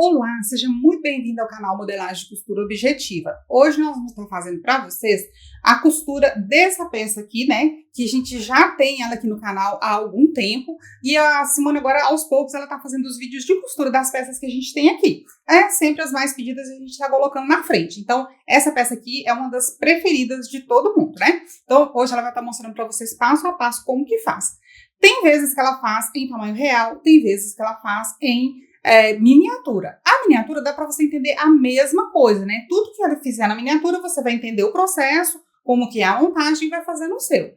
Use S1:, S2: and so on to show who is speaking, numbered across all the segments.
S1: Olá, seja muito bem-vindo ao canal Modelagem de Costura Objetiva. Hoje nós vamos estar fazendo para vocês a costura dessa peça aqui, né? Que a gente já tem ela aqui no canal há algum tempo. E a Simone agora, aos poucos, ela tá fazendo os vídeos de costura das peças que a gente tem aqui. Sempre as mais pedidas a gente tá colocando na frente. Então, essa peça aqui é uma das preferidas de todo mundo, né? Então, hoje ela vai estar mostrando para vocês passo a passo como que faz. Tem vezes que ela faz em tamanho real, tem vezes que ela faz em miniatura. A miniatura dá para você entender a mesma coisa, né? Tudo que ela fizer na miniatura, você vai entender o processo, como que é a montagem e vai fazendo o seu.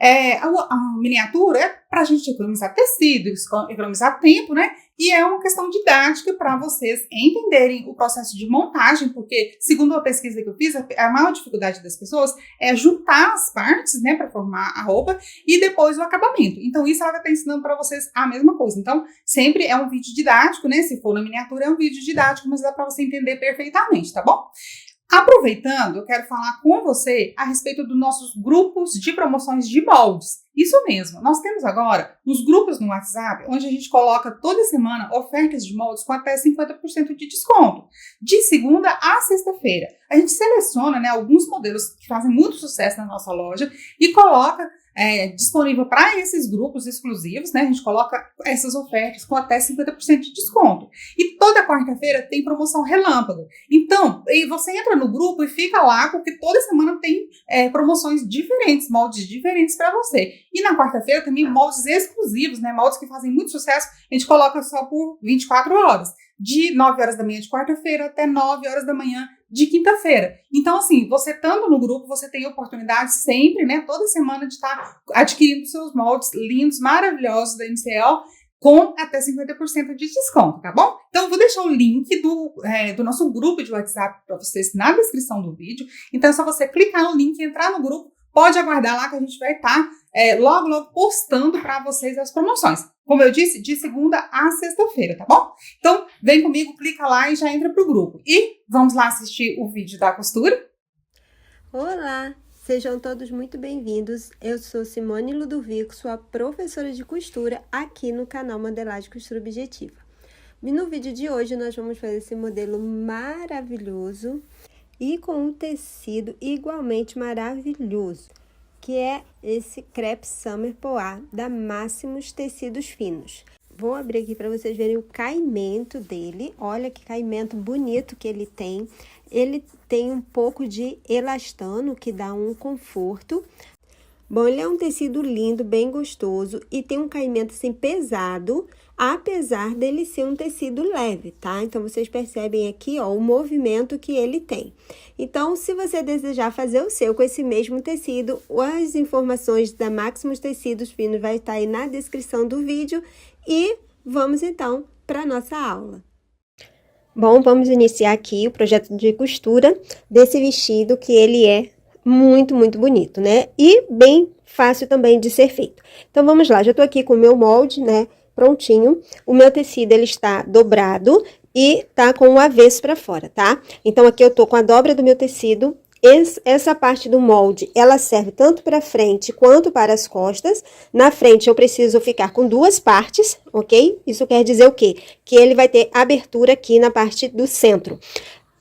S1: A miniatura é para a gente economizar tecido, economizar tempo, né? E é uma questão didática para vocês entenderem o processo de montagem, porque, segundo a pesquisa que eu fiz, a maior dificuldade das pessoas é juntar as partes, né, para formar a roupa e depois o acabamento. Então, isso ela vai estar ensinando para vocês a mesma coisa. Então, sempre é um vídeo didático, né? Se for na miniatura, é um vídeo didático, mas dá para você entender perfeitamente, tá bom? Aproveitando, eu quero falar com você a respeito dos nossos grupos de promoções de moldes. Isso mesmo, nós temos agora uns grupos no WhatsApp onde a gente coloca toda semana ofertas de moldes com até 50% de desconto, de segunda a sexta-feira. A gente seleciona, né, alguns modelos que fazem muito sucesso na nossa loja e coloca disponível para esses grupos exclusivos, né? A gente coloca essas ofertas com até 50% de desconto. E toda quarta-feira tem promoção relâmpago. Então, você entra no grupo e fica lá, porque toda semana tem promoções diferentes, moldes diferentes para você. E na quarta-feira também moldes exclusivos, né? Moldes que fazem muito sucesso, a gente coloca só por 24 horas. De 9 horas da manhã de quarta-feira até 9 horas da manhã de quinta-feira. Então, assim, você estando no grupo, você tem a oportunidade sempre, né, toda semana de estar adquirindo seus moldes lindos, maravilhosos da MCO com até 50% de desconto, tá bom? Então, eu vou deixar o link do nosso grupo de WhatsApp para vocês na descrição do vídeo. Então, é só você clicar no link e entrar no grupo. Pode aguardar lá que a gente vai estar logo postando para vocês as promoções. Como eu disse, de segunda a sexta-feira, tá bom? Então, vem comigo, clica lá e já entra pro grupo. E vamos lá assistir o vídeo da costura?
S2: Olá, sejam todos muito bem-vindos. Eu sou Simone Ludovico, sua professora de costura aqui no canal Modelagem Costura Objetiva. E no vídeo de hoje nós vamos fazer esse modelo maravilhoso e com um tecido igualmente maravilhoso, que é esse crepe summer poá da Máximos Tecidos Finos. Vou abrir aqui para vocês verem o caimento dele. Olha que caimento bonito que ele tem. Ele tem um pouco de elastano, que dá um conforto. Bom, ele é um tecido lindo, bem gostoso e tem um caimento assim pesado, apesar dele ser um tecido leve, tá? Então, vocês percebem aqui, ó, o movimento que ele tem. Então, se você desejar fazer o seu com esse mesmo tecido, as informações da Máximos Tecidos Finos vai estar aí na descrição do vídeo e vamos então para nossa aula. Bom, vamos iniciar aqui o projeto de costura desse vestido que ele é muito, muito bonito, né? E bem fácil também de ser feito. Então, vamos lá. Já tô aqui com o meu molde, né? Prontinho. O meu tecido, ele está dobrado e tá com o avesso para fora, tá? Então, aqui eu tô com a dobra do meu tecido. Essa parte do molde, ela serve tanto para frente quanto para as costas. Na frente, eu preciso ficar com duas partes, ok? Isso quer dizer o quê? Que ele vai ter abertura aqui na parte do centro.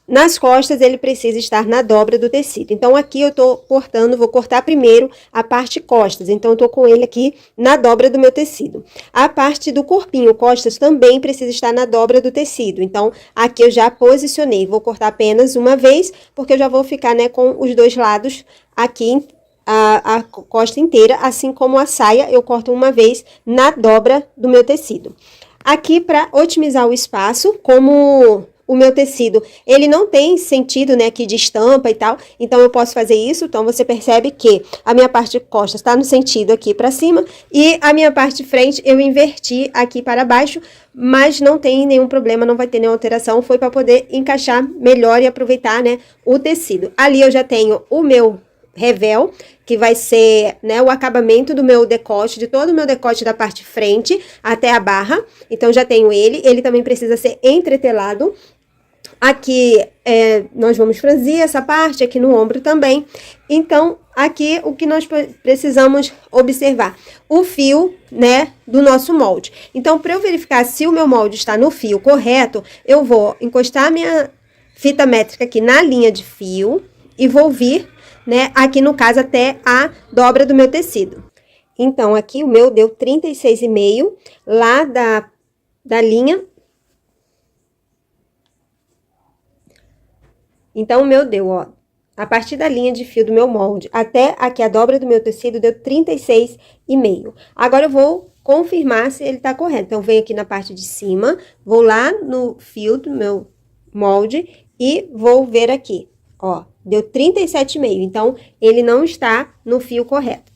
S2: Nas costas, ele precisa estar na dobra do tecido. Então, aqui eu tô cortando, vou cortar primeiro a parte costas. Então, eu tô com ele aqui na dobra do meu tecido. A parte do corpinho, costas, também precisa estar na dobra do tecido. Então, aqui eu já posicionei. Vou cortar apenas uma vez, porque eu já vou ficar, né, com os dois lados aqui, a costa inteira. Assim como a saia, eu corto uma vez na dobra do meu tecido. Aqui, para otimizar o espaço, como o meu tecido, ele não tem sentido, né, aqui de estampa e tal, então eu posso fazer isso. Então, você percebe que a minha parte de costas está no sentido aqui para cima e a minha parte de frente eu inverti aqui para baixo, mas não tem nenhum problema, não vai ter nenhuma alteração, foi para poder encaixar melhor e aproveitar, né, o tecido. Ali eu já tenho o meu revel, que vai ser, né, o acabamento do meu decote, de todo o meu decote da parte de frente até a barra. Então, já tenho ele também precisa ser entretelado. Aqui, nós vamos franzir essa parte, aqui no ombro também. Então, aqui o que nós precisamos observar? O fio, né, do nosso molde. Então, para eu verificar se o meu molde está no fio correto, eu vou encostar a minha fita métrica aqui na linha de fio e vou vir, né, aqui no caso até a dobra do meu tecido. Então, aqui o meu deu 36,5 lá da linha. Então, o meu deu, ó, a partir da linha de fio do meu molde até aqui a dobra do meu tecido deu 36,5. Agora, eu vou confirmar se ele tá correto. Então, venho aqui na parte de cima, vou lá no fio do meu molde e vou ver aqui, ó, deu 37,5. Então, ele não está no fio correto.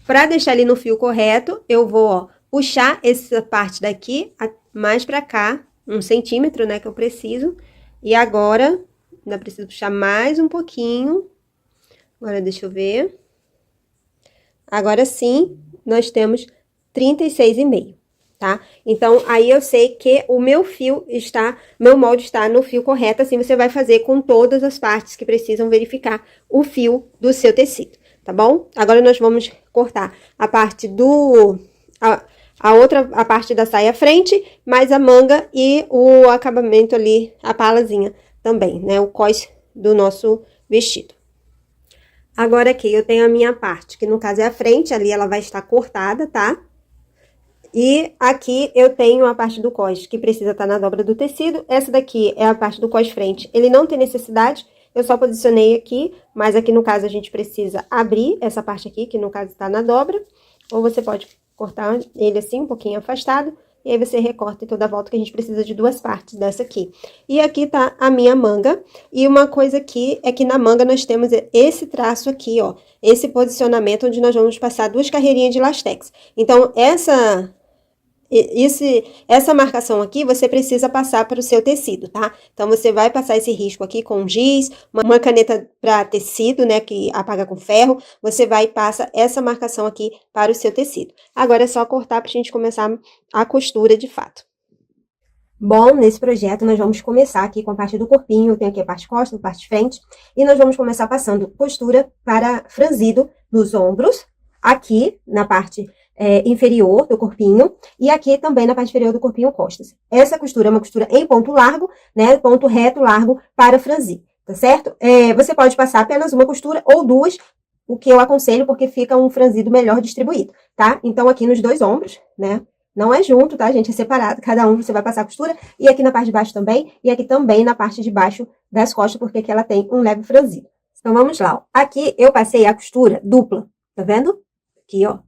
S2: Para deixar ele no fio correto, eu vou, ó, puxar essa parte daqui mais para cá, 1 centímetro, né, que eu preciso. E agora, ainda preciso puxar mais um pouquinho. Agora, deixa eu ver. Agora sim, nós temos 36,5, tá? Então, aí eu sei que o meu molde está no fio correto. Assim, você vai fazer com todas as partes que precisam verificar o fio do seu tecido. Tá bom? Agora, nós vamos cortar a parte a parte da saia frente, mais a manga e o acabamento ali, a palazinha também, né? O cós do nosso vestido. Agora aqui, eu tenho a minha parte, que no caso é a frente, ali ela vai estar cortada, tá? E aqui eu tenho a parte do cós, que precisa estar na dobra do tecido. Essa daqui é a parte do cós frente. Ele não tem necessidade, eu só posicionei aqui, mas aqui no caso a gente precisa abrir essa parte aqui, que no caso está na dobra. Ou você pode cortar ele assim, um pouquinho afastado, e aí você recorta em toda a volta, que a gente precisa de 2 partes dessa aqui. E aqui tá a minha manga, e uma coisa aqui é que na manga nós temos esse traço aqui, ó, esse posicionamento onde nós vamos passar 2 carreirinhas de lastex. Então, essa marcação aqui, você precisa passar para o seu tecido, tá? Então, você vai passar esse risco aqui com giz, uma caneta para tecido, né, que apaga com ferro. Você vai e passa essa marcação aqui para o seu tecido. Agora, é só cortar para a gente começar a costura de fato. Bom, nesse projeto, nós vamos começar aqui com a parte do corpinho. Eu tenho aqui a parte costa, a parte frente. E nós vamos começar passando costura para franzido nos ombros, aqui na parte inferior do corpinho, e aqui também na parte inferior do corpinho costas. Essa costura é uma costura em ponto largo, né, ponto reto largo para franzir, tá certo? Você pode passar apenas uma costura ou 2, o que eu aconselho, porque fica um franzido melhor distribuído, tá? Então, aqui nos 2 ombros, né, não é junto, tá, gente? É separado, cada um você vai passar a costura, e aqui na parte de baixo também, e aqui também na parte de baixo das costas, porque aqui ela tem um leve franzido. Então, vamos lá, ó. Aqui eu passei a costura dupla, tá vendo? Aqui, ó,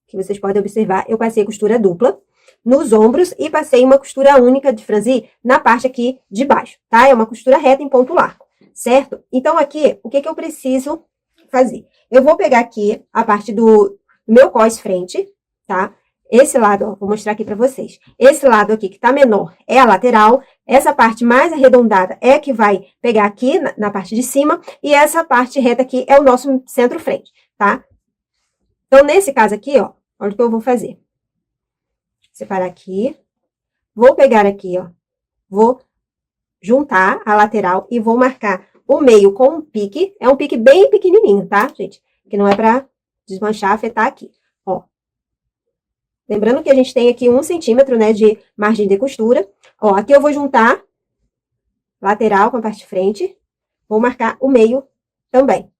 S2: que vocês podem observar, eu passei costura dupla nos ombros e passei uma costura única de franzir na parte aqui de baixo, tá? É uma costura reta em ponto largo, certo? Então, aqui, o que eu preciso fazer? Eu vou pegar aqui a parte do meu cós frente, tá? Esse lado, ó, vou mostrar aqui pra vocês. Esse lado aqui, que tá menor, é a lateral. Essa parte mais arredondada é a que vai pegar aqui na parte de cima. E essa parte reta aqui é o nosso centro-frente, tá? Então, nesse caso aqui, ó, olha o que eu vou fazer. Separar aqui. Vou pegar aqui, ó. Vou juntar a lateral e vou marcar o meio com um pique. É um pique bem pequenininho, tá, gente? Que não é pra desmanchar, afetar aqui, ó. Lembrando que a gente tem aqui 1 centímetro, né, de margem de costura. Ó, aqui eu vou juntar lateral com a parte de frente. Vou marcar o meio também,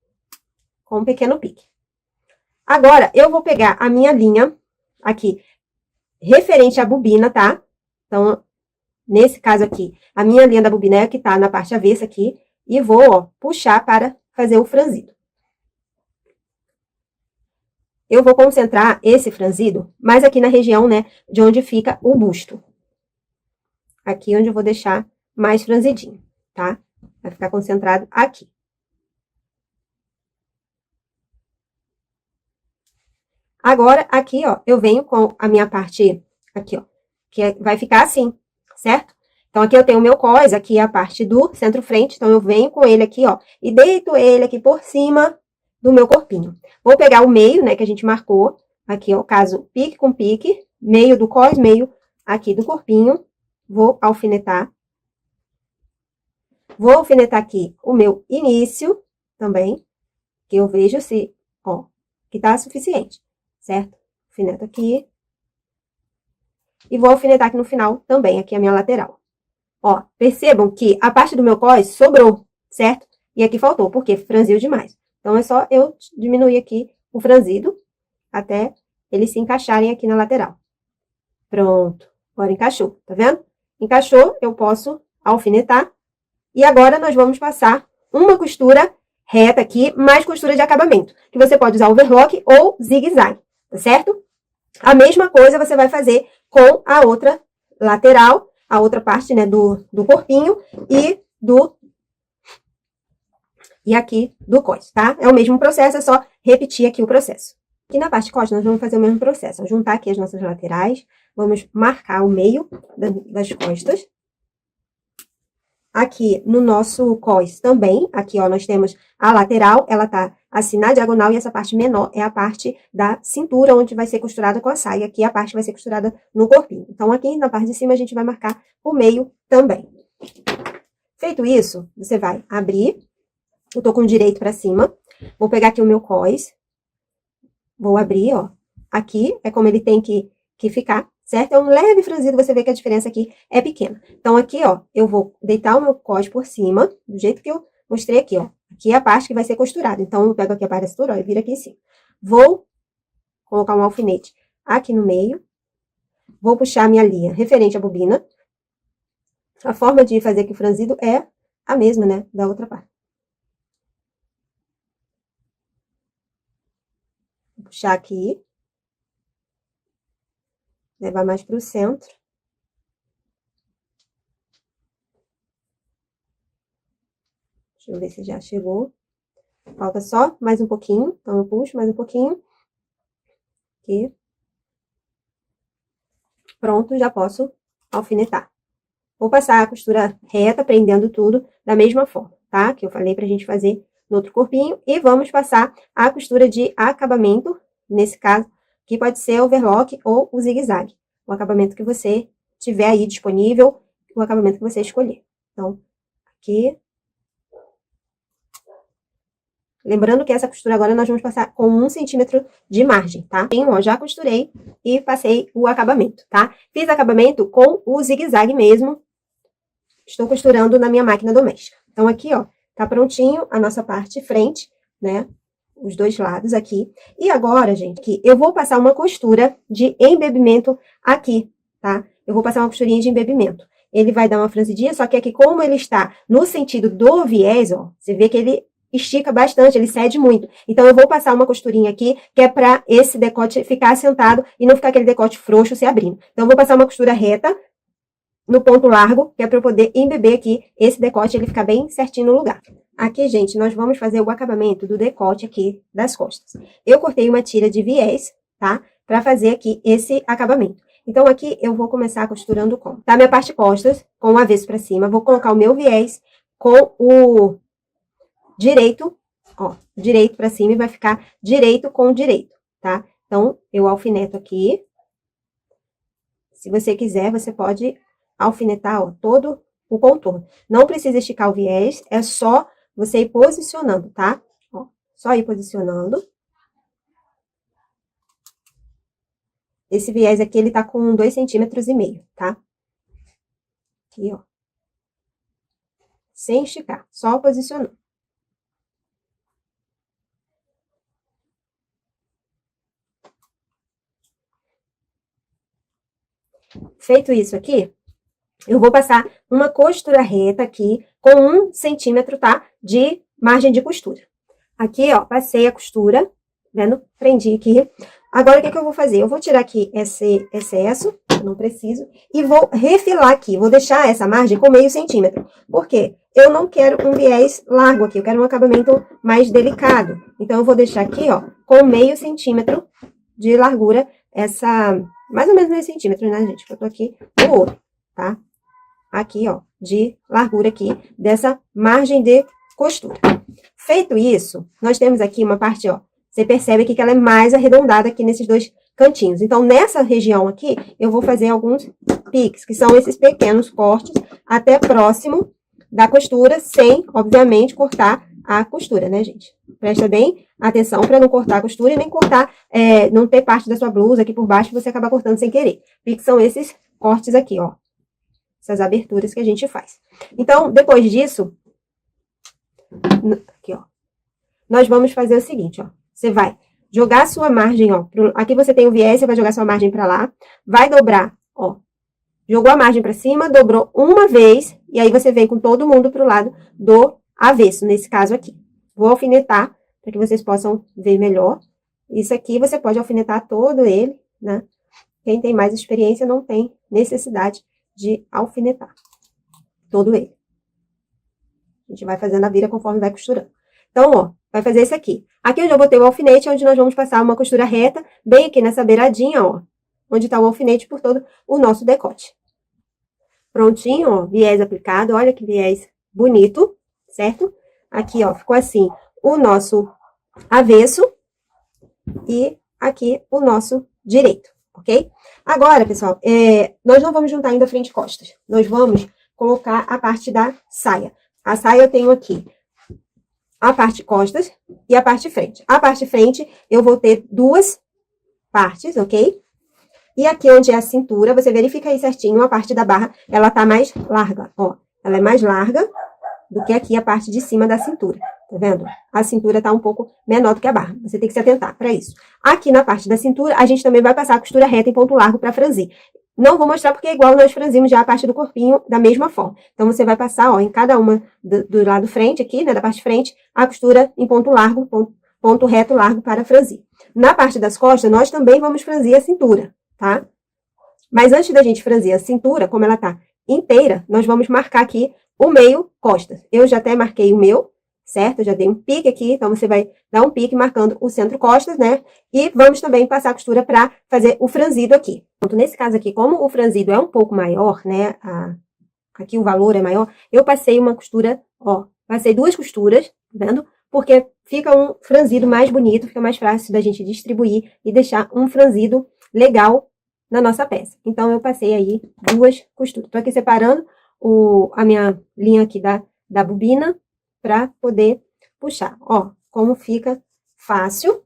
S2: com um pequeno pique. Agora, eu vou pegar a minha linha aqui, referente à bobina, tá? Então, nesse caso aqui, a minha linha da bobina é a que tá na parte avessa aqui. E vou, ó, puxar para fazer o franzido. Eu vou concentrar esse franzido mais aqui na região, né, de onde fica o busto. Aqui onde eu vou deixar mais franzidinho, tá? Vai ficar concentrado aqui. Agora, aqui, ó, eu venho com a minha parte aqui, ó, que vai ficar assim, certo? Então, aqui eu tenho o meu cós, aqui é a parte do centro-frente, então eu venho com ele aqui, ó, e deito ele aqui por cima do meu corpinho. Vou pegar o meio, né, que a gente marcou, aqui, ó, caso pique com pique, meio do cós, meio aqui do corpinho, vou alfinetar. Vou alfinetar aqui o meu início, também, que eu vejo se, ó, que tá suficiente, certo? Alfineto aqui. E vou alfinetar aqui no final também, aqui a minha lateral. Ó, percebam que a parte do meu cós sobrou, certo? E aqui faltou, porque franziu demais. Então, é só eu diminuir aqui o franzido até eles se encaixarem aqui na lateral. Pronto. Agora encaixou, tá vendo? Encaixou, eu posso alfinetar. E agora nós vamos passar uma costura reta aqui, mais costura de acabamento. Que você pode usar overlock ou zigue-zague, tá certo? A mesma coisa você vai fazer com a outra lateral, a outra parte, né, do corpinho e aqui do cós, tá? É o mesmo processo, é só repetir aqui o processo. Aqui na parte costa, nós vamos fazer o mesmo processo. Juntar aqui as nossas laterais, vamos marcar o meio das costas. Aqui no nosso cós também, aqui, ó, nós temos a lateral, ela tá assim na diagonal, e essa parte menor é a parte da cintura, onde vai ser costurada com a saia. Aqui a parte vai ser costurada no corpinho. Então, aqui na parte de cima, a gente vai marcar o meio também. Feito isso, você vai abrir. Eu tô com o direito pra cima. Vou pegar aqui o meu cós. Vou abrir, ó. Aqui é como ele tem que ficar, certo? É um leve franzido, você vê que a diferença aqui é pequena. Então, aqui, ó, eu vou deitar o meu cós por cima, do jeito que eu mostrei aqui, ó. Aqui é a parte que vai ser costurada. Então, eu pego aqui a parte da cintura, ó, e viro aqui em cima. Vou colocar um alfinete aqui no meio. Vou puxar a minha linha referente à bobina. A forma de fazer aqui o franzido é a mesma, né, da outra parte. Vou puxar aqui. Levar mais para o centro. Deixa eu ver se já chegou. Falta só mais um pouquinho. Então, eu puxo mais um pouquinho. Aqui. Pronto, já posso alfinetar. Vou passar a costura reta, prendendo tudo da mesma forma, tá? Que eu falei pra gente fazer no outro corpinho. E vamos passar a costura de acabamento. Nesse caso, que pode ser overlock ou o zigue-zague. O acabamento que você tiver aí disponível, o acabamento que você escolher. Então, aqui. Lembrando que essa costura agora nós vamos passar com 1 centímetro de margem, tá? Ó, já costurei e passei o acabamento, tá? Fiz acabamento com o zigue-zague mesmo. Estou costurando na minha máquina doméstica. Então, aqui, ó, tá prontinho a nossa parte frente, né? Os dois lados aqui. E agora, gente, aqui, eu vou passar uma costura de embebimento aqui, tá? Eu vou passar uma costurinha de embebimento. Ele vai dar uma franzidinha, só que aqui, como ele está no sentido do viés, ó, você vê que ele estica bastante, ele cede muito. Então, eu vou passar uma costurinha aqui, que é pra esse decote ficar assentado e não ficar aquele decote frouxo se abrindo. Então, eu vou passar uma costura reta no ponto largo, que é pra eu poder embeber aqui esse decote, ele ficar bem certinho no lugar. Aqui, gente, nós vamos fazer o acabamento do decote aqui das costas. Eu cortei uma tira de viés, tá? Pra fazer aqui esse acabamento. Então, aqui eu vou começar costurando com, tá? Minha parte costas, com o avesso pra cima. Vou colocar o meu viés com o direito, ó, direito pra cima e vai ficar direito com direito, tá? Então, eu alfineto aqui. Se você quiser, você pode alfinetar, ó, todo o contorno. Não precisa esticar o viés, é só você ir posicionando, tá? Ó, só ir posicionando. Esse viés aqui, ele tá com 2,5 centímetros, tá? Aqui, ó. Sem esticar, só posicionando. Feito isso aqui, eu vou passar uma costura reta aqui com 1 centímetro, tá? De margem de costura. Aqui, ó, passei a costura, vendo? Prendi aqui. Agora, o que que eu vou fazer? Eu vou tirar aqui esse excesso, não preciso, e vou refilar aqui. Vou deixar essa margem com 0,5 centímetro. Por quê? Eu não quero um viés largo aqui, eu quero um acabamento mais delicado. Então, eu vou deixar aqui, ó, com 0,5 centímetro de largura, mais ou menos 0,5 centímetro, né, gente? Que eu tô aqui no outro, tá? Aqui, ó, de largura aqui, dessa margem de costura. Feito isso, nós temos aqui uma parte, ó, você percebe aqui que ela é mais arredondada aqui nesses dois cantinhos. Então, nessa região aqui, eu vou fazer alguns piques, que são esses pequenos cortes, até próximo da costura, sem, obviamente, cortar a costura, né, gente? Presta bem atenção para não cortar a costura e nem cortar, não ter parte da sua blusa aqui por baixo que você acaba cortando sem querer. Porque são esses cortes aqui, ó. Essas aberturas que a gente faz. Então, depois disso, aqui, ó. Nós vamos fazer o seguinte, ó. Você vai jogar a sua margem, ó. Aqui você tem o viés, você vai jogar a sua margem pra lá. Vai dobrar, ó. Jogou a margem pra cima, dobrou uma vez. E aí você vem com todo mundo pro lado do avesso, nesse caso aqui. Vou alfinetar, para que vocês possam ver melhor. Isso aqui você pode alfinetar todo ele, né? Quem tem mais experiência não tem necessidade de alfinetar todo ele. A gente vai fazendo a vira conforme vai costurando. Então, ó, vai fazer esse aqui. Aqui eu já botei o alfinete, onde nós vamos passar uma costura reta, bem aqui nessa beiradinha, ó. Onde tá o alfinete por todo o nosso decote. Prontinho, ó, viés aplicado. Olha que viés bonito, certo? Aqui, ó, ficou assim o nosso avesso e aqui o nosso direito, ok? Agora, pessoal, nós não vamos juntar ainda frente e costas. Nós vamos colocar a parte da saia. A saia eu tenho aqui a parte costas e a parte frente. A parte frente eu vou ter duas partes, ok? E aqui onde é a cintura, você verifica aí certinho, a parte da barra, ela tá mais larga, ó. Ela é mais larga do que aqui a parte de cima da cintura, tá vendo? A cintura tá um pouco menor do que a barra, você tem que se atentar para isso. Aqui na parte da cintura, a gente também vai passar a costura reta em ponto largo para franzir. Não vou mostrar porque é igual nós franzimos já a parte do corpinho da mesma forma. Então, você vai passar, ó, em cada uma do lado frente aqui, né, da parte frente, a costura em ponto largo, ponto reto largo para franzir. Na parte das costas, nós também vamos franzir a cintura, tá? Mas antes da gente franzir a cintura, como ela tá inteira, nós vamos marcar aqui o meio costas. Eu já até marquei o meu, certo? Eu já dei um pique aqui, então você vai dar um pique marcando o centro costas, né? E vamos também passar a costura para fazer o franzido aqui. Então, nesse caso aqui, como o franzido é um pouco maior, né? Aqui o valor é maior, eu passei uma costura, ó, passei duas costuras, tá vendo? Porque fica um franzido mais bonito, fica mais fácil da gente distribuir e deixar um franzido legal na nossa peça. Então, eu passei aí duas costuras. Tô aqui separando a minha linha aqui da bobina para poder puxar. Ó, como fica fácil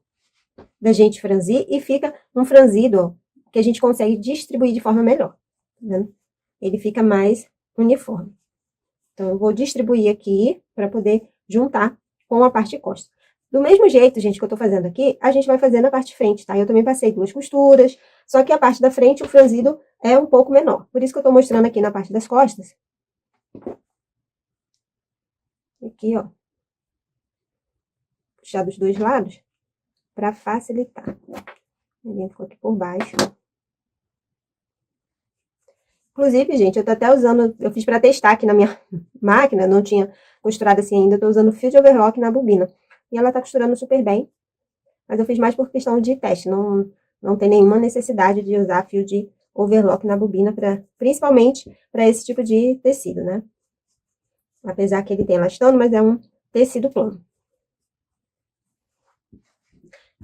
S2: da gente franzir e fica um franzido, ó, que a gente consegue distribuir de forma melhor, tá vendo? Ele fica mais uniforme. Então, eu vou distribuir aqui para poder juntar com a parte costa. Do mesmo jeito, gente, que eu tô fazendo aqui, a gente vai fazer na parte frente, tá? Eu também passei duas costuras, só que a parte da frente, o franzido é um pouco menor. Por isso que eu tô mostrando aqui na parte das costas. Aqui, ó. Puxar dos dois lados para facilitar. Ele ficou aqui por baixo. Inclusive, gente, eu tô até usando, eu fiz para testar aqui na minha máquina, não tinha costurado assim ainda, eu tô usando fio de overlock na bobina. E ela tá costurando super bem, mas eu fiz mais por questão de teste, não tem nenhuma necessidade de usar fio de overlock na bobina, principalmente para esse tipo de tecido, né? Apesar que ele tem elastano, mas é um tecido plano.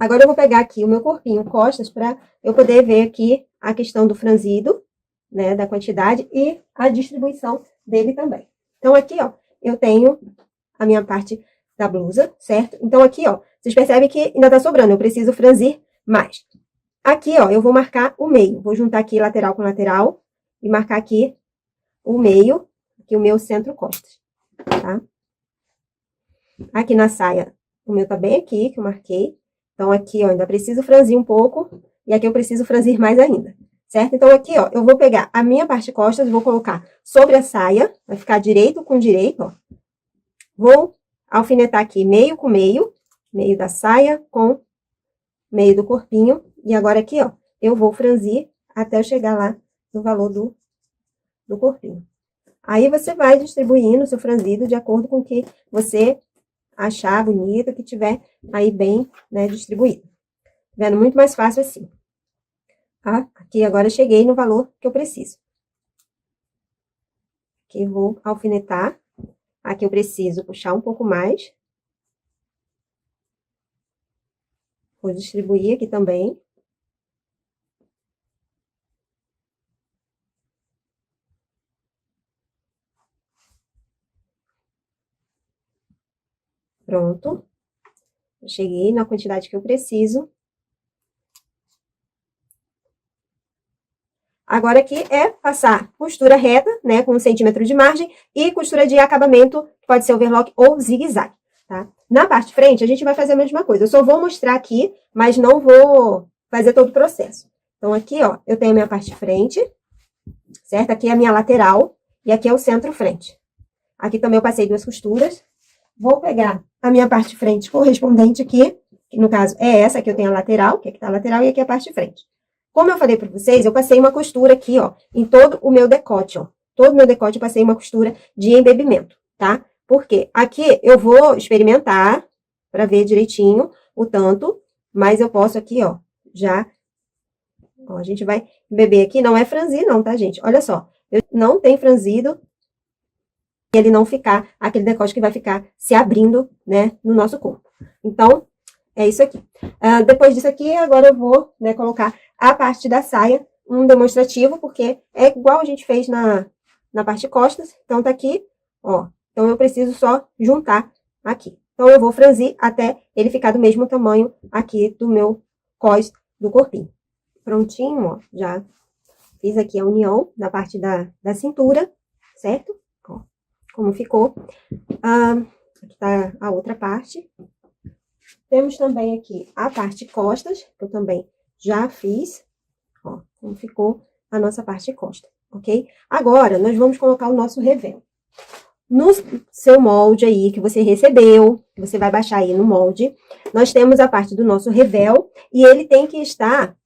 S2: Agora eu vou pegar aqui o meu corpinho costas para eu poder ver aqui a questão do franzido, né, da quantidade e a distribuição dele também. Então, aqui, ó, eu tenho a minha parte da blusa, certo? Então, aqui, ó, vocês percebem que ainda tá sobrando, eu preciso franzir mais. Aqui, ó, eu vou marcar o meio. Vou juntar aqui lateral com lateral e marcar aqui o meio, aqui o meu centro costas, tá? Aqui na saia, o meu tá bem aqui, que eu marquei. Então, aqui, ó, ainda preciso franzir um pouco e aqui eu preciso franzir mais ainda, certo? Então, aqui, ó, eu vou pegar a minha parte costas e vou colocar sobre a saia, vai ficar direito com direito, ó. Vou alfinetar aqui meio com meio, meio da saia com meio do corpinho. E agora aqui, ó, eu vou franzir até eu chegar lá no valor do corpinho. Aí, você vai distribuindo o seu franzido de acordo com o que você achar bonito, que tiver aí bem, né, distribuído. Vendo? Muito mais fácil assim. Tá? Aqui agora eu cheguei no valor que eu preciso. Aqui eu vou alfinetar. Aqui eu preciso puxar um pouco mais. Vou distribuir aqui também. Pronto. Eu cheguei na quantidade que eu preciso. Agora aqui é passar costura reta, né, com 1 centímetro de margem, e costura de acabamento, que pode ser overlock ou zigue-zague, tá? Na parte de frente, a gente vai fazer a mesma coisa. Eu só vou mostrar aqui, mas não vou fazer todo o processo. Então, aqui, ó, eu tenho a minha parte de frente, certo? Aqui é a minha lateral, e aqui é o centro-frente. Aqui também eu passei 2 costuras. Vou pegar a minha parte de frente correspondente aqui, que no caso é essa, aqui eu tenho a lateral, que aqui tá a lateral, e aqui a parte de frente. Como eu falei para vocês, eu passei uma costura aqui, ó, em todo o meu decote, ó. Todo o meu decote eu passei uma costura de embebimento, tá? Porque aqui eu vou experimentar para ver direitinho o tanto, mas eu posso aqui, ó, já... Ó, a gente vai embeber aqui, não é franzir não, tá, gente? Olha só, eu não tem franzido, e ele não ficar, aquele decote que vai ficar se abrindo, né, no nosso corpo. Então, é isso aqui. Depois disso aqui, agora eu vou, né, colocar a parte da saia, um demonstrativo, porque é igual a gente fez na parte de costas. Então, tá aqui, ó. Então, eu preciso só juntar aqui. Então, eu vou franzir até ele ficar do mesmo tamanho aqui do meu cós do corpinho. Prontinho, ó. Já fiz aqui a união na parte da cintura, certo? Ó, como ficou. Aqui tá a outra parte. Temos também aqui a parte costas, que eu também já fiz. Ó, como ficou a nossa parte costa, ok? Agora, nós vamos colocar o nosso revel. No seu molde aí que você recebeu, que você vai baixar aí no molde, nós temos a parte do nosso revel e ele tem que estar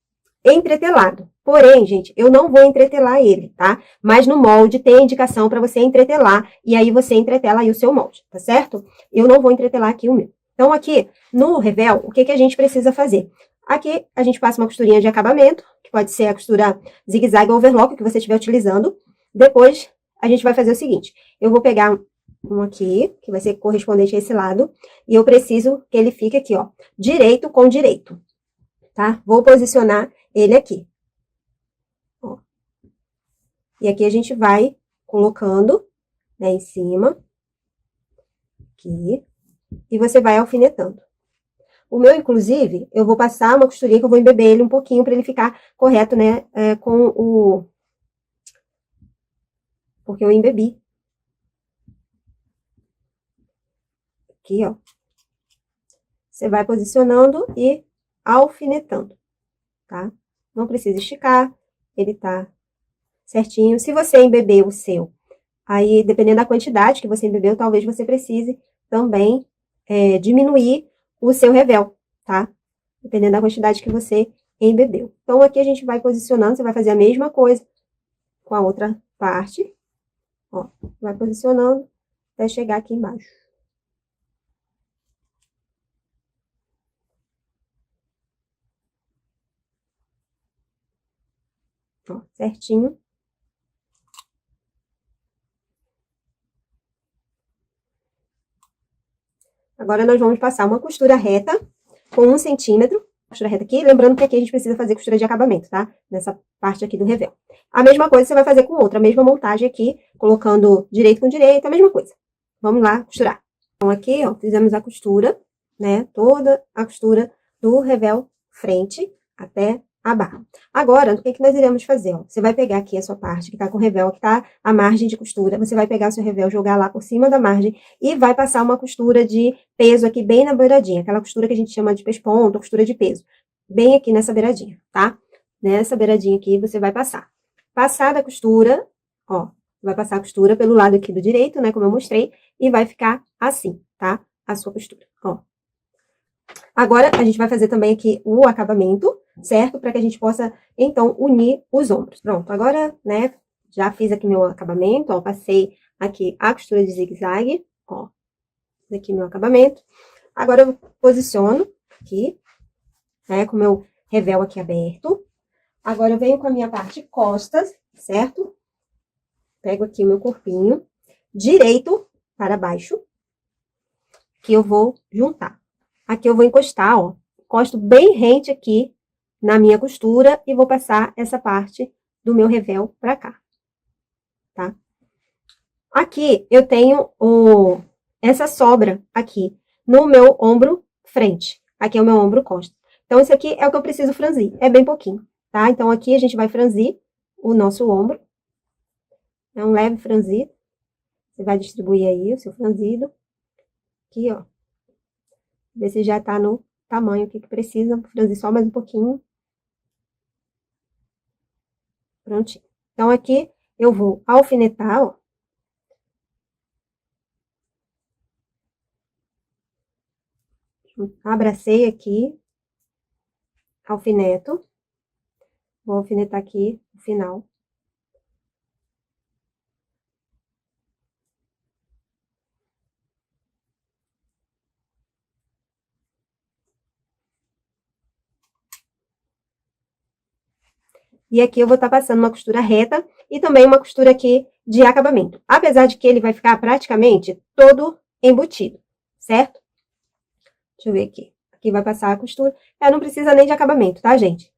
S2: entretelado. Porém, gente, eu não vou entretelar ele, tá? Mas no molde tem a indicação para você entretelar e aí você entretela aí o seu molde, tá certo? Eu não vou entretelar aqui o meu. Então, aqui no revel, o que que a gente precisa fazer? Aqui a gente passa uma costurinha de acabamento, que pode ser a costura zigue-zague ou overlock que você estiver utilizando. Depois, a gente vai fazer o seguinte, eu vou pegar um aqui, que vai ser correspondente a esse lado, e eu preciso que ele fique aqui, ó, direito com direito, tá? Vou posicionar ele aqui. Ó. E aqui a gente vai colocando, né, em cima, aqui, e você vai alfinetando. O meu, inclusive, eu vou passar uma costurinha que eu vou embeber ele um pouquinho para ele ficar correto, né, com o... Porque eu embebi. Aqui, ó. Você vai posicionando e alfinetando, tá? Não precisa esticar, ele tá certinho. Se você embeber o seu, aí, dependendo da quantidade que você embebeu, talvez você precise também diminuir o seu revel, tá? Dependendo da quantidade que você embebeu. Então, aqui a gente vai posicionando, você vai fazer a mesma coisa com a outra parte. Ó, vai posicionando até chegar aqui embaixo. Ó, certinho. Agora, nós vamos passar uma costura reta com 1 centímetro. Costura reta aqui, lembrando que aqui a gente precisa fazer costura de acabamento, tá? Nessa parte aqui do revel. A mesma coisa você vai fazer com outra, a mesma montagem aqui, colocando direito com direito, a mesma coisa. Vamos lá costurar. Então, aqui, ó, fizemos a costura, né? Toda a costura do revel frente até a barra. Agora, o que que nós iremos fazer? Ó? Você vai pegar aqui a sua parte que tá com revel, que tá a margem de costura. Você vai pegar o seu revel, jogar lá por cima da margem e vai passar uma costura de peso aqui bem na beiradinha. Aquela costura que a gente chama de pesponto, costura de peso. Bem aqui nessa beiradinha, tá? Nessa beiradinha aqui você vai passar. Passada a costura, ó, vai passar a costura pelo lado aqui do direito, né, como eu mostrei, e vai ficar assim, tá? A sua costura, ó. Agora, a gente vai fazer também aqui o acabamento, certo? Para que a gente possa, então, unir os ombros. Pronto, agora, né, já fiz aqui meu acabamento, ó, passei aqui a costura de zigue-zague, ó. Fiz aqui meu acabamento. Agora, eu posiciono aqui, né, com o meu revel aqui aberto. Agora, eu venho com a minha parte costas, certo? Pego aqui o meu corpinho, direito para baixo, que eu vou juntar. Aqui eu vou encostar, ó, encosto bem rente aqui na minha costura e vou passar essa parte do meu revel pra cá, tá? Aqui eu tenho essa sobra aqui no meu ombro frente. Aqui é o meu ombro costa. Então, esse aqui é o que eu preciso franzir. É bem pouquinho, tá? Então, aqui a gente vai franzir o nosso ombro. É um leve franzido. Você vai distribuir aí o seu franzido. Aqui, ó. Ver se já tá no tamanho que precisa. Franzir só mais um pouquinho. Prontinho. Então, aqui eu vou alfinetar, ó. Abracei aqui. Alfineto. Vou alfinetar aqui no final. E aqui eu vou estar passando uma costura reta e também uma costura aqui de acabamento. Apesar de que ele vai ficar praticamente todo embutido, certo? Deixa eu ver aqui. Aqui vai passar a costura. Não precisa nem de acabamento, tá, gente?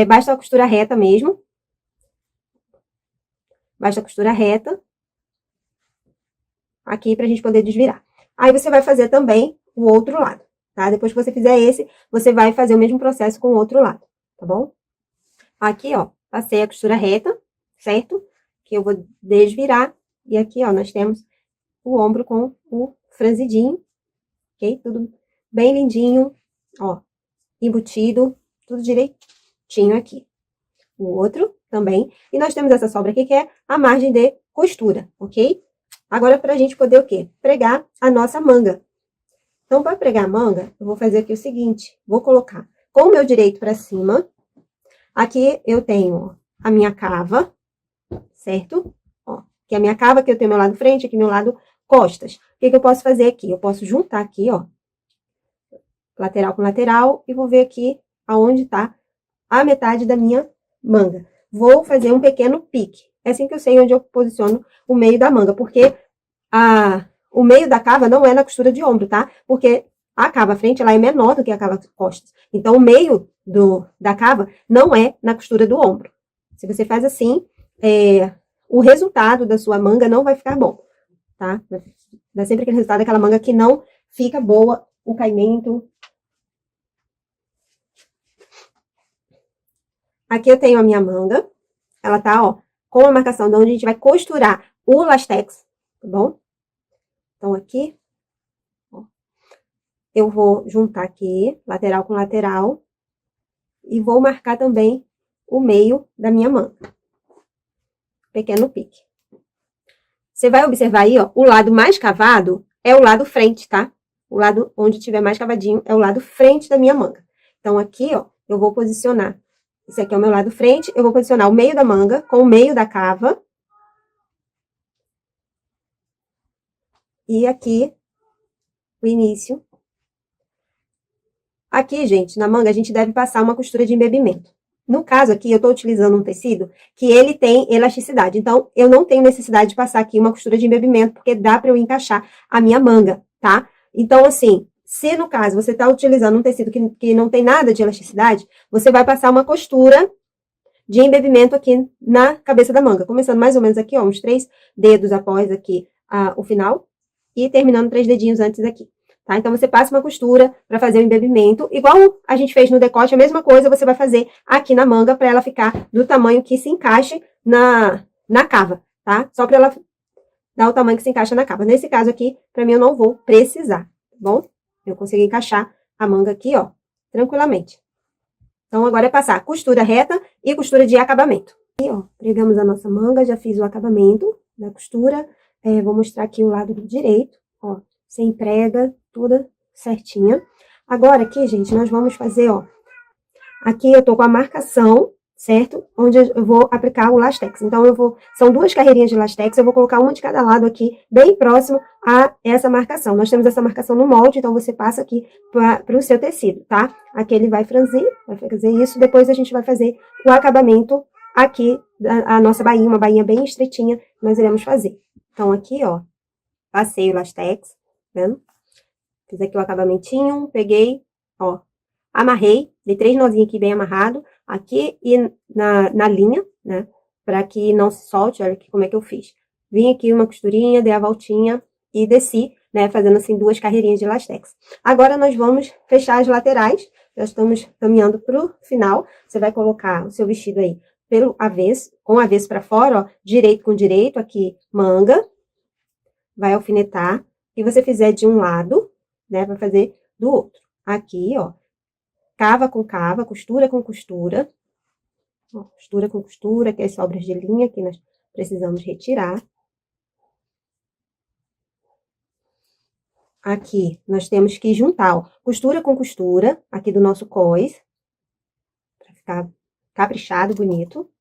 S2: Basta a costura reta mesmo. Basta a costura reta. Aqui pra gente poder desvirar. Aí você vai fazer também o outro lado, tá? Depois que você fizer esse, você vai fazer o mesmo processo com o outro lado, tá bom? Aqui, ó, passei a costura reta, certo? Que eu vou desvirar. E aqui, ó, nós temos o ombro com o franzidinho, ok? Tudo bem lindinho, ó, embutido, tudo direitinho aqui. O outro também. E nós temos essa sobra aqui, que é a margem de costura, ok? Agora, pra gente poder o quê? Pregar a nossa manga. Então, para pregar a manga, eu vou fazer aqui o seguinte. Vou colocar com o meu direito pra cima. Aqui eu tenho ó, a minha cava, certo? Ó, que é a minha cava, que eu tenho meu lado frente, aqui meu lado costas. O que eu posso fazer aqui? Eu posso juntar aqui, ó, lateral com lateral, e vou ver aqui aonde tá a metade da minha manga. Vou fazer um pequeno pique. É assim que eu sei onde eu posiciono o meio da manga, porque o meio da cava não é na costura de ombro, tá? Porque a cava frente, ela é menor do que a cava costas. Então, o meio da cava não é na costura do ombro. Se você faz assim, o resultado da sua manga não vai ficar bom, tá? Dá sempre aquele resultado daquela manga que não fica boa o caimento. Aqui eu tenho a minha manga. Ela tá, ó, com a marcação de onde a gente vai costurar o lastex, tá bom? Então, aqui, ó, eu vou juntar aqui, lateral com lateral, e vou marcar também o meio da minha manga. Pequeno pique. Você vai observar aí, ó, o lado mais cavado é o lado frente, tá? O lado onde tiver mais cavadinho é o lado frente da minha manga. Então, aqui, ó, eu vou posicionar. Esse aqui é o meu lado frente, eu vou posicionar o meio da manga com o meio da cava. E aqui, o início. Aqui, gente, na manga, a gente deve passar uma costura de embebimento. No caso aqui, eu tô utilizando um tecido que ele tem elasticidade. Então, eu não tenho necessidade de passar aqui uma costura de embebimento, porque dá pra eu encaixar a minha manga, tá? Então, assim, se no caso você tá utilizando um tecido que não tem nada de elasticidade, você vai passar uma costura de embebimento aqui na cabeça da manga. Começando mais ou menos aqui, ó, uns 3 dedos após aqui o final. E terminando 3 dedinhos antes aqui. Tá? Então, você passa uma costura para fazer o embebimento. Igual a gente fez no decote, a mesma coisa você vai fazer aqui na manga para ela ficar do tamanho que se encaixe na cava, tá? Só para ela dar o tamanho que se encaixa na cava. Nesse caso aqui, para mim, eu não vou precisar, tá bom? Eu consegui encaixar a manga aqui, ó, tranquilamente. Então, agora é passar costura reta e costura de acabamento. E, ó, pregamos a nossa manga, já fiz o acabamento da costura. Vou mostrar aqui o lado direito, ó, sem prega, toda certinha. Agora aqui, gente, nós vamos fazer, ó, aqui eu tô com a marcação, certo? Onde eu vou aplicar o lastex. Então, são 2 carreirinhas de lastex, eu vou colocar uma de cada lado aqui, bem próximo a essa marcação. Nós temos essa marcação no molde, então você passa aqui para o seu tecido, tá? Aqui ele vai franzir, vai fazer isso, depois a gente vai fazer o acabamento aqui, a nossa bainha, uma bainha bem estreitinha, nós iremos fazer. Então, aqui, ó, passei o lastex, tá vendo? Fiz aqui o acabamentinho, peguei, ó, amarrei, dei 3 nozinhos aqui bem amarrado, aqui e na linha, né, pra que não se solte, olha aqui como é que eu fiz. Vim aqui uma costurinha, dei a voltinha e desci né, fazendo assim 2 carreirinhas de lastex. Agora nós vamos fechar as laterais, já estamos caminhando para o final. Você vai colocar o seu vestido aí pelo avesso, com o avesso para fora, ó, direito com direito, aqui manga, vai alfinetar, e você fizer de um lado, né, vai fazer do outro. Aqui, ó, cava com cava, costura com costura, ó, costura com costura, que é as sobras de linha que nós precisamos retirar. Aqui, nós temos que juntar, ó, costura com costura, aqui do nosso cós, pra ficar caprichado, bonito.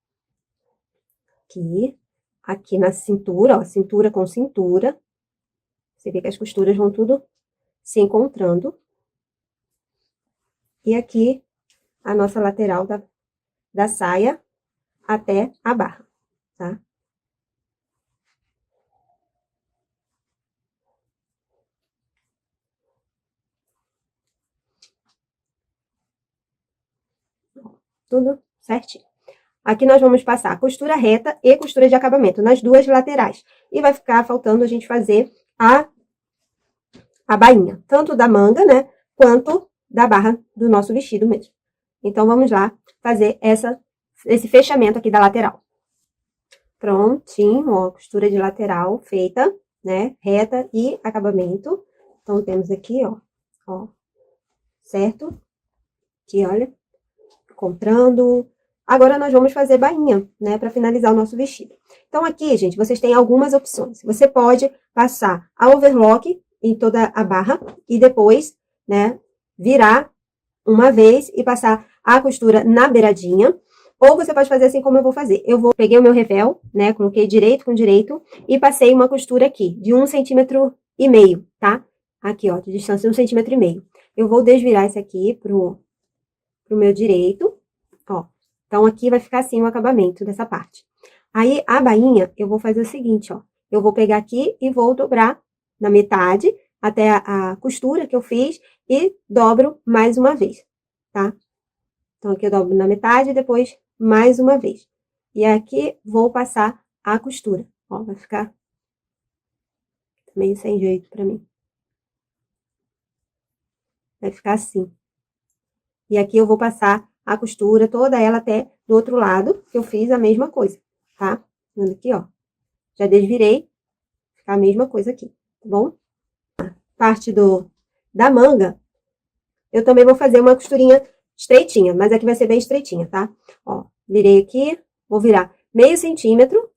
S2: Aqui na cintura, ó, cintura com cintura. Você vê que as costuras vão tudo se encontrando. E aqui, a nossa lateral da saia até a barra, tá? Tudo certinho. Aqui nós vamos passar costura reta e costura de acabamento nas 2 laterais. E vai ficar faltando a gente fazer a bainha, tanto da manga, né, quanto da barra do nosso vestido mesmo. Então, vamos lá fazer esse fechamento aqui da lateral. Prontinho, ó, costura de lateral feita, né, reta e acabamento. Então, temos aqui, ó, certo? Aqui, olha, comprando. Agora, nós vamos fazer bainha, né, para finalizar o nosso vestido. Então, aqui, gente, vocês têm algumas opções. Você pode passar a overlock em toda a barra e depois, né, virar uma vez e passar a costura na beiradinha. Ou você pode fazer assim como eu vou fazer. Peguei o meu revel, né, coloquei direito com direito e passei uma costura aqui de 1,5 cm, tá? Aqui, ó, de distância de 1,5 cm. Eu vou desvirar isso aqui pro meu direito, ó. Então, aqui vai ficar assim o acabamento dessa parte. Aí, a bainha, eu vou fazer o seguinte, ó. Eu vou pegar aqui e vou dobrar na metade, até a costura que eu fiz, e dobro mais uma vez, tá? Então, aqui eu dobro na metade e depois mais uma vez. E aqui vou passar a costura, ó, vai ficar meio sem jeito pra mim. Vai ficar assim. E aqui eu vou passar a costura, toda ela até do outro lado, que eu fiz a mesma coisa, tá? Vendo aqui, ó. Já desvirei, fica a mesma coisa aqui, tá bom? Parte da manga, eu também vou fazer uma costurinha estreitinha, mas aqui vai ser bem estreitinha, tá? Ó, virei aqui, vou virar meio centímetro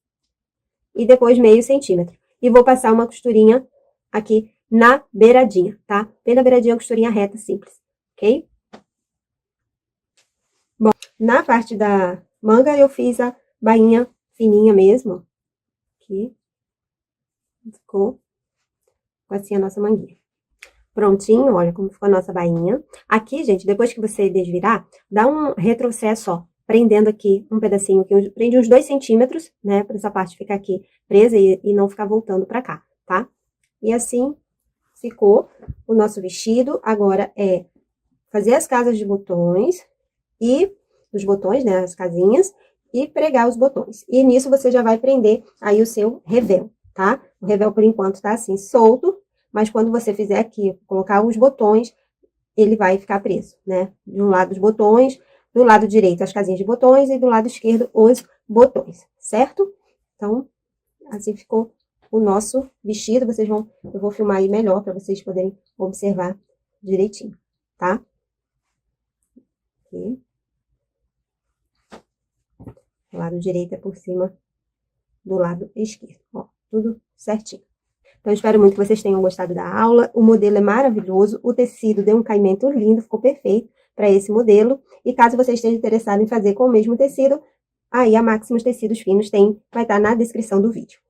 S2: e depois meio centímetro. E vou passar uma costurinha aqui na beiradinha, tá? Bem na beiradinha, uma costurinha reta, simples, ok? Bom, na parte da manga, eu fiz a bainha fininha mesmo, aqui. Ficou assim a nossa manguinha. Prontinho, olha como ficou a nossa bainha. Aqui, gente, depois que você desvirar, dá um retrocesso, ó, prendendo aqui um pedacinho, que prende uns 2 centímetros, né, pra essa parte ficar aqui presa e não ficar voltando pra cá, tá? E assim ficou o nosso vestido. Agora é fazer as casas de botões e os botões, né, as casinhas, e pregar os botões. E nisso você já vai prender aí o seu revel, tá? O revel, por enquanto, tá assim, solto, mas quando você fizer aqui, colocar os botões, ele vai ficar preso, né? De um lado os botões, do lado direito as casinhas de botões e do lado esquerdo os botões, certo? Então, assim ficou o nosso vestido. Eu vou filmar aí melhor para vocês poderem observar direitinho, tá? Aqui. O lado direito é por cima do lado esquerdo, ó, tudo certinho. Então, espero muito que vocês tenham gostado da aula. O modelo é maravilhoso, o tecido deu um caimento lindo, ficou perfeito para esse modelo. E caso você esteja interessado em fazer com o mesmo tecido, aí a Maximus Tecidos Finos vai estar na descrição do vídeo.